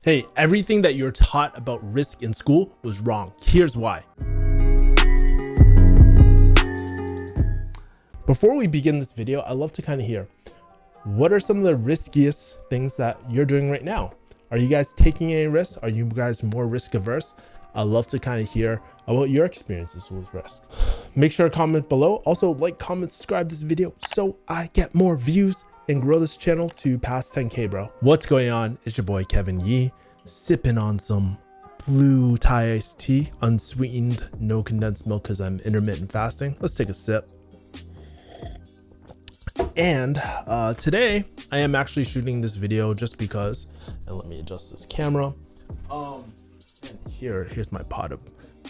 Hey, everything that you're taught about risk in school was wrong. Here's why. Before we begin this video, I'd love to kind of hear, what are some of the riskiest things that you're doing right now? Are you guys taking any risks? Are you guys more risk averse? I'd love to kind of hear about your experiences with risk. Make sure to comment below. Also, like, comment, subscribe this video so I get more views and grow this channel to past 10K, bro. What's going on? It's your boy Kevin Yee, sipping on some blue Thai iced tea, unsweetened, no condensed milk because I'm intermittent fasting. Let's take a sip. And today I am actually shooting this video just because, and let me adjust this camera. And here's my pot of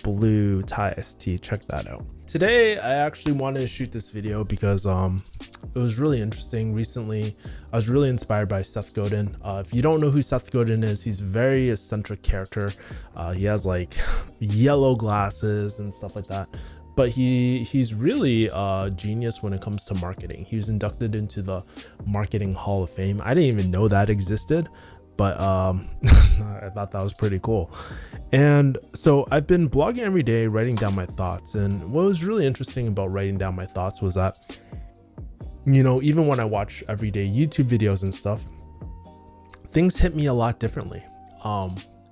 blue Thai iced tea. Check that out. Today I actually wanted to shoot this video because it was really interesting. Recently I was really inspired by Seth Godin. If you don't know who Seth Godin is, he's a very eccentric character. He has like yellow glasses and stuff like that, but he's really a genius when it comes to marketing. He was inducted into the Marketing Hall of Fame. I didn't even know that existed, but I thought that was pretty cool. And so I've been blogging every day, writing down my thoughts. And what was really interesting about writing down my thoughts was that, you know, even when I watch everyday YouTube videos and stuff, things hit me a lot differently.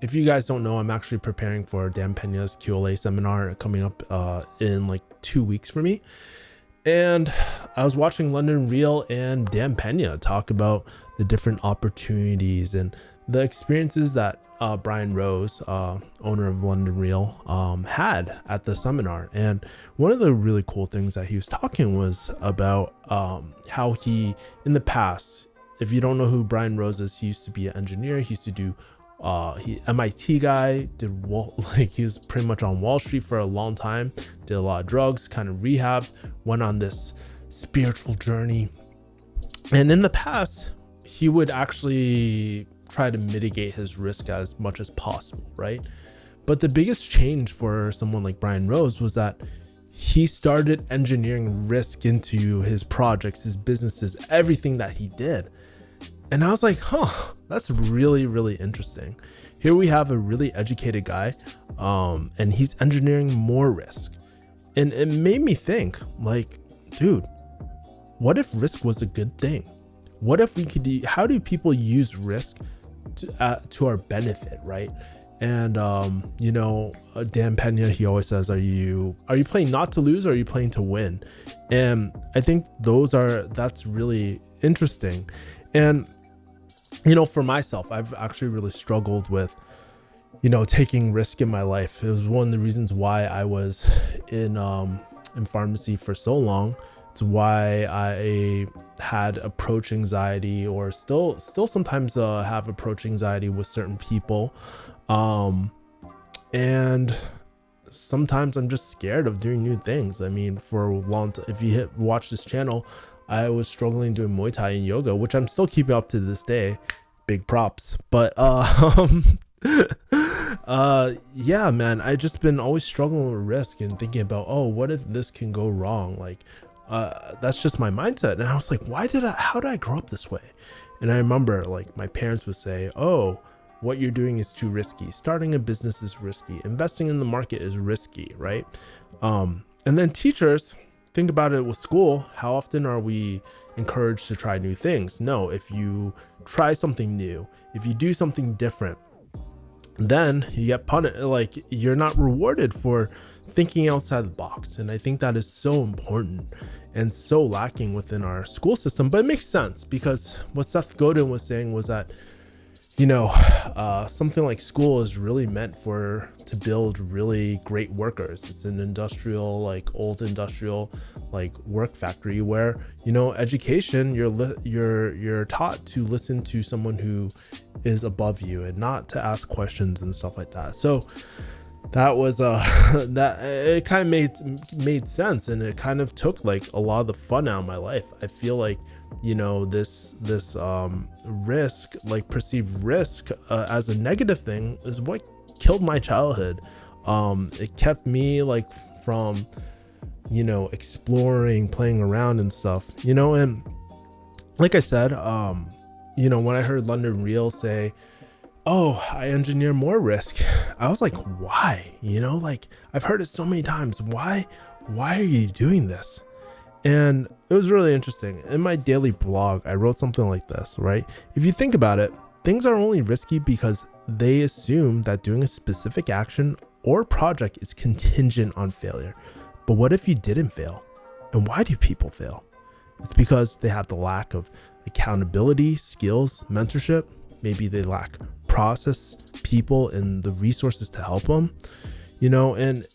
If you guys don't know, I'm actually preparing for Dan Pena's QLA seminar coming up in like 2 weeks for me. And I was watching London Real and Dan Pena talk about the different opportunities and the experiences that Brian Rose, owner of London Real, had at the seminar. And one of the really cool things that he was talking was about how he, in the past, if you don't know who Brian Rose is, he used to be an engineer. He used to do he MIT guy, he was pretty much on Wall Street for a long time, did a lot of drugs, kind of rehabbed, went on this spiritual journey. And in the past, he would actually try to mitigate his risk as much as possible, right? But the biggest change for someone like Brian Rose was that he started engineering risk into his projects, his businesses, everything that he did. And I was like, that's really, really interesting. Here we have a really educated guy, and he's engineering more risk. And it made me think, like, dude, what if risk was a good thing? What if we could, how do people use risk to our benefit, right? And, you know, Dan Pena, he always says, are you playing not to lose, or are you playing to win? And I think that's really interesting. And, you know, for myself, I've actually really struggled with, you know, taking risk in my life. It was one of the reasons why I was in pharmacy for so long. It's why I had approach anxiety, or still sometimes have approach anxiety with certain people. And sometimes I'm just scared of doing new things. I mean, for a long time, if you watch this channel, I was struggling doing Muay Thai and yoga, which I'm still keeping up to this day. Big props. But yeah, man, I just been always struggling with risk and thinking about, oh, what if this can go wrong? Like, that's just my mindset. And I was like, how did I grow up this way? And I remember, like, my parents would say, oh, what you're doing is too risky. Starting a business is risky. Investing in the market is risky, right? And then teachers, think about it with school. How often are we encouraged to try new things? No, if you try something new, if you do something different, then you get punished. Like, you're not rewarded for thinking outside the box. And I think that is so important and so lacking within our school system. But it makes sense, because what Seth Godin was saying was that, you know, something like school is really meant to build really great workers. It's an industrial, like old industrial, like work factory where, you know, education, you're taught to listen to someone who is above you and not to ask questions and stuff like that. So that was that it kind of made sense, and it kind of took like a lot of the fun out of my life. I feel like, you know, this risk, like perceived risk as a negative thing, is what killed my childhood. It kept me like from, you know, exploring, playing around and stuff, you know. And like I said, you know, when I heard London Real say, oh, I engineer more risk. I was like, why? You know, like I've heard it so many times. Why are you doing this? And it was really interesting. In my daily blog, I wrote something like this, right? If you think about it, things are only risky because they assume that doing a specific action or project is contingent on failure. But what if you didn't fail? And why do people fail? It's because they have the lack of accountability, skills, mentorship. Maybe they lack process, people, and the resources to help them, you know, and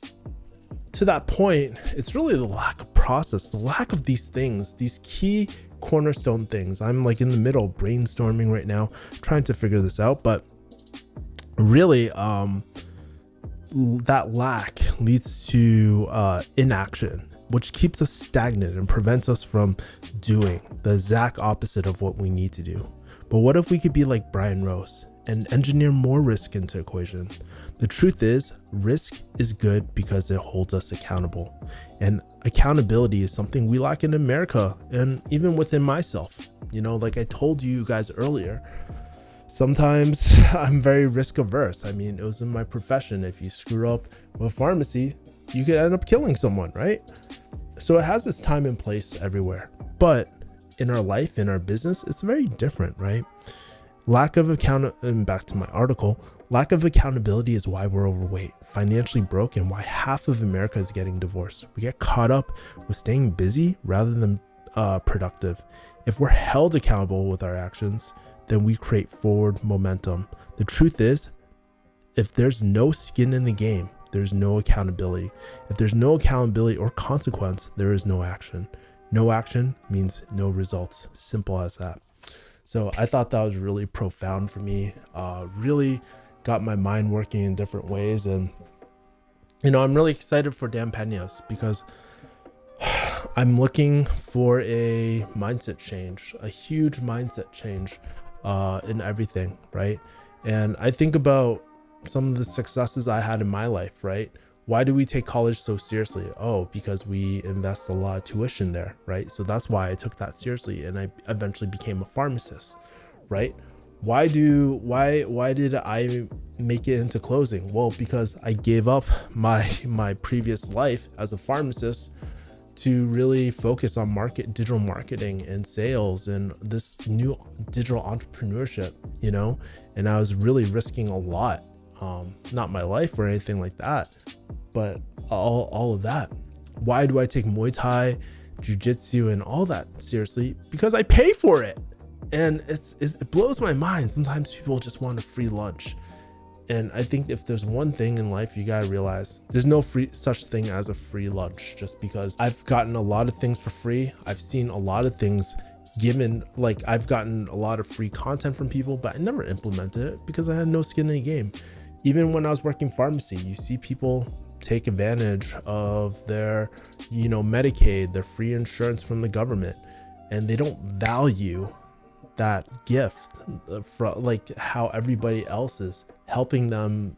to that point, it's really the lack of process, the lack of these things, these key cornerstone things. I'm like in the middle brainstorming right now, trying to figure this out, but really, that lack leads to inaction, which keeps us stagnant and prevents us from doing the exact opposite of what we need to do. But what if we could be like Brian Rose and engineer more risk into equation? The truth is, risk is good because it holds us accountable. And accountability is something we lack in America and even within myself. You know, like I told you guys earlier, sometimes I'm very risk averse. I mean, it was in my profession. If you screw up with pharmacy, you could end up killing someone, right? So it has its time and place everywhere. But in our life, in our business, it's very different, right? Lack of and back to my article, lack of accountability is why we're overweight, financially broke, and why half of America is getting divorced. We get caught up with staying busy rather than productive. If we're held accountable with our actions, then we create forward momentum. The truth is, if there's no skin in the game, there's no accountability. If there's no accountability or consequence, there is no action. No action means no results. Simple as that. So I thought that was really profound for me. Really got my mind working in different ways. And, you know, I'm really excited for Dan Peña's because I'm looking for a mindset change, a huge mindset change in everything, right? And I think about some of the successes I had in my life, right? Why do we take college so seriously? Oh, because we invest a lot of tuition there, right? So that's why I took that seriously, and I eventually became a pharmacist, right? Why did I make it into closing? Well, because I gave up my previous life as a pharmacist to really focus on digital marketing and sales and this new digital entrepreneurship, you know, and I was really risking a lot, not my life or anything like that, but all of that. Why do I take Muay Thai, Jiu-Jitsu, and all that seriously? Because I pay for it. And it blows my mind. Sometimes people just want a free lunch. And I think if there's one thing in life you gotta realize, there's no such thing as a free lunch. Just because I've gotten a lot of things for free. I've seen a lot of things given, like I've gotten a lot of free content from people, but I never implemented it because I had no skin in the game. Even when I was working pharmacy, you see people take advantage of their, you know, Medicaid, their free insurance from the government, and they don't value that gift from like how everybody else is helping them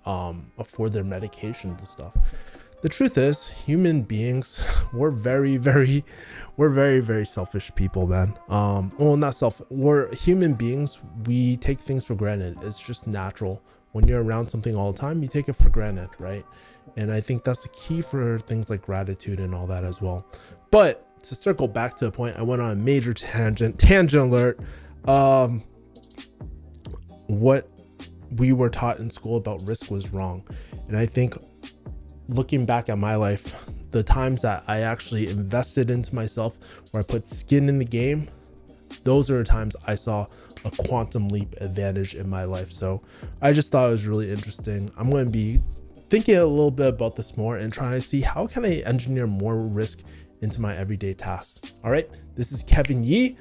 afford their medications and stuff. The truth is, human beings, we're very selfish people, man. Well, not selfish, we're human beings. We take things for granted. It's just natural. When you're around something all the time, you take it for granted, right? And I think that's the key for things like gratitude and all that as well. But to circle back to the point, I went on a major tangent alert. What we were taught in school about risk was wrong. And I think looking back at my life, the times that I actually invested into myself, where I put skin in the game, those are the times I saw a quantum leap advantage in my life. So I just thought it was really interesting. I'm going to be thinking a little bit about this more and trying to see how can I engineer more risk into my everyday tasks. All right, this is Kevin Yee.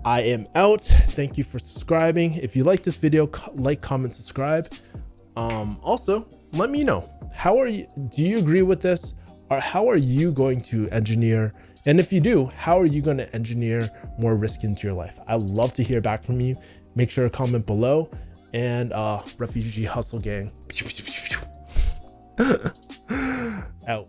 I am out. Thank you for subscribing. If you like this video, like, comment, subscribe. Also, let me know, do you agree with this? Or how are you going to engineer? And if you do, how are you going to engineer more risk into your life? I love to hear back from you. Make sure to comment below. And Refugee Hustle Gang. Out.